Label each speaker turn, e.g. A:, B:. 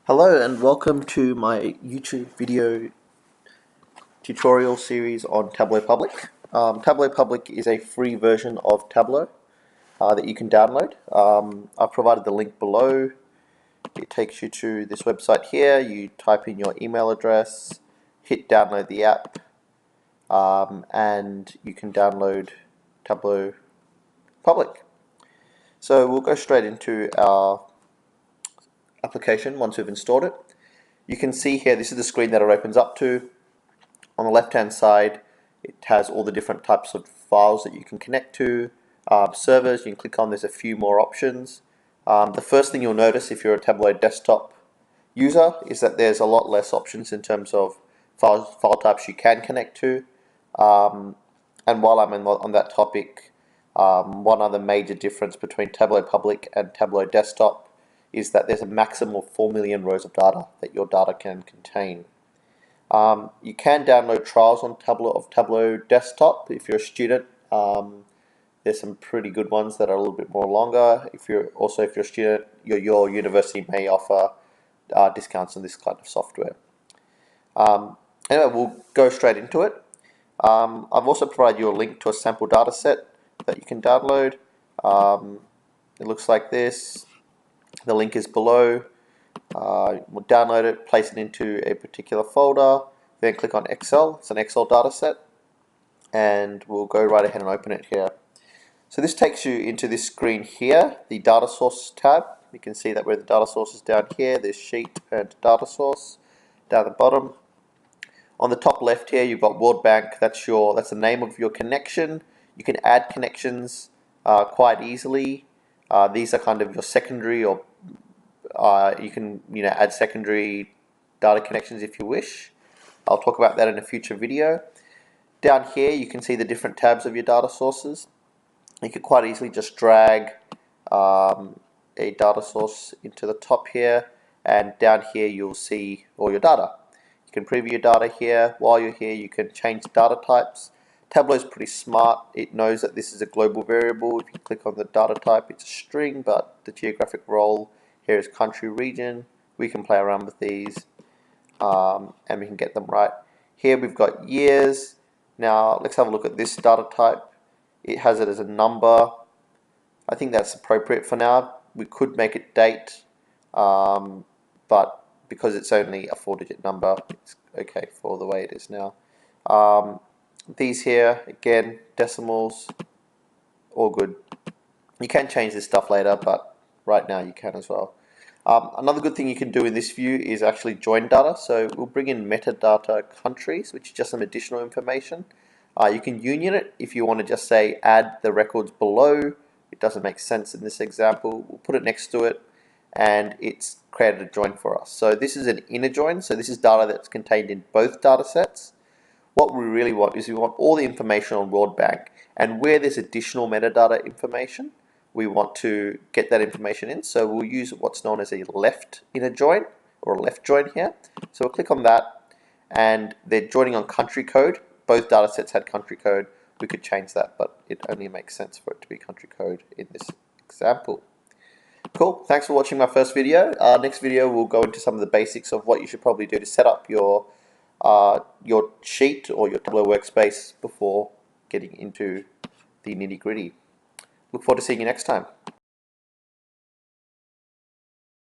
A: Hello and welcome to my YouTube video tutorial series on Tableau Public. Tableau Public is a free version of Tableau that you can download. I've provided the link below. It takes you to this website here. You type in your email address, hit download the app, and you can download Tableau Public. So we'll go straight into our application once we've installed it. You can see here, this is the screen that it opens up to. On the left hand side, it has all the different types of files that you can connect to. Servers, you can click on, there's a few more options. The first thing you'll notice if you're a Tableau desktop user is that there's a lot less options in terms of file types you can connect to. And while I'm on that topic, one other major difference between Tableau Public and Tableau Desktop is that there's a maximum of 4 million rows of data that your data can contain. You can download trials on Tableau Desktop if you're a student. There's some pretty good ones that are a little bit more longer. If you're a student, your university may offer discounts on this kind of software. Anyway, we'll go straight into it. I've also provided you a link to a sample data set that you can download. It looks like this. The link is below. We'll download it, place it into a particular folder, then click on Excel. It's an Excel data set, and we'll go right ahead and open it here. So this takes you into this screen here, the data source tab. You can see that where the data source is down here, there's sheet and data source down the bottom. On the top left here, you've got World Bank. That's the name of your connection. You can add connections quite easily. These are kind of your secondary, or you can add secondary data connections if you wish. I'll talk about that in a future video. Down here you can see the different tabs of your data sources. You can quite easily just drag a data source into the top here, and down here you'll see all your data. You can preview your data here. While you're here, you can change data types. Tableau is pretty smart. It knows that this is a global variable. If you click on the data type, it's a string, but the geographic role here is country, region. We can play around with these and we can get them right. Here we've got years. Now let's have a look at this data type. It has it as a number. I think that's appropriate for now. We could make it date, but because it's only a 4-digit number, it's okay for the way it is now. These here, again, decimals, all good. You can change this stuff later, but right now you can as well. Another good thing you can do in this view is actually join data. So we'll bring in metadata countries, which is just some additional information. You can union it if you want to just say add the records below. It doesn't make sense in this example. We'll put it next to it, and it's created a join for us. So this is an inner join. So this is data that's contained in both data sets. What we really want is we want all the information on World Bank, and where there's additional metadata information, we want to get that information in. So we'll use what's known as a left inner join, or a left join here. So we'll click on that, and they're joining on country code. Both data sets had country code. We could change that, but it only makes sense for it to be country code in this example. Cool, thanks for watching my first video. Next video we'll go into some of the basics of what you should probably do to set up your sheet or your Tableau workspace before getting into the nitty-gritty. Look forward to seeing you next time.